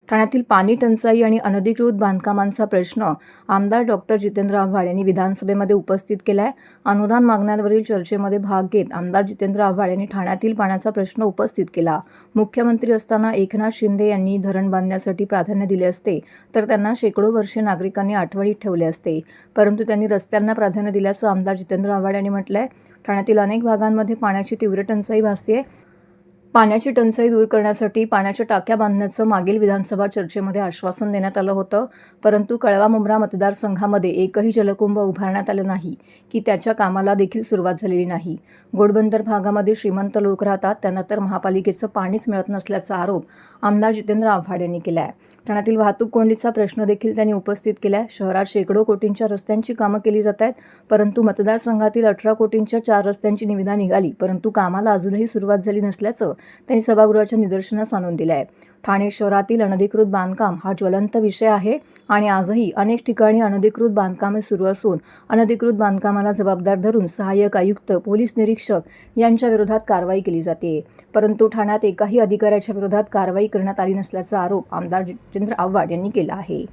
ठाण्यातील पाणी टंचाई आणि अनधिकृत बांधकामांचा प्रश्न आमदार डॉक्टर जितेंद्र आव्हाड यांनी विधानसभेमध्ये उपस्थित केलाय। अनुदान मागण्यांवरील चर्चेमध्ये भाग घेत आमदार जितेंद्र आव्हाड यांनी ठाण्यातील पाण्याचा प्रश्न उपस्थित केला। मुख्यमंत्री असताना एकनाथ शिंदे यांनी धरण बांधण्यासाठी प्राधान्य दिले असते तर त्यांना शेकडो वर्षे नागरिकांनी आठवणीत ठेवले असते, परंतु त्यांनी रस्त्यांना प्राधान्य दिल्याचं आमदार जितेंद्र आव्हाड यांनी म्हटलंय। ठाण्यातील अनेक भागांमध्ये पाण्याची तीव्र टंचाई भासते। पाण्याची टंचाई दूर करण्यासाठी पाण्याच्या टाक्या बांधण्याचं मागील विधानसभा चर्चेमध्ये आश्वासन देण्यात आलं होतं, परंतु कळवा-मुंब्रा मतदारसंघामध्ये एकही जलकुंभ उभारण्यात आलं नाही की त्याच्या कामाला देखील सुरुवात झालेली नाही। घोडबंदर भागामध्ये श्रीमंत लोक राहतात, त्यांना तर महापालिकेचं पाणीच मिळत नसल्याचा आरोप आमदार जितेंद्र आव्हाड यांनी केला आहे। ठाण्यातील वाहतूक कोंडीचा प्रश्न देखील त्यांनी उपस्थित केला आहे। शहरात शेकडो कोटींच्या रस्त्यांची कामं केली जात आहेत, परंतु मतदारसंघातील 18 कोटींच्या 4 रस्त्यांची निविदा निघाली, परंतु कामाला अजूनही सुरुवात झाली नसल्याचं त्यांनी सभागृहाच्या निदर्शनास आणून दिलं आहे। ठाणे शहरातील अनधिकृत बांधकाम हा ज्वलंत विषय आहे आणि आजही अनेक ठिकाणी अनधिकृत बांधकामे सुरू असून अनधिकृत बांधकामाला जबाबदार धरून सहाय्यक आयुक्त, पोलीस निरीक्षक यांच्या विरोधात कारवाई केली जाते, परंतु ठाण्यात एकाही अधिकाऱ्याच्या विरोधात कारवाई करण्यात आली नसल्याचा आरोप आमदार जितेंद्र आव्हाड यांनी केला आहे।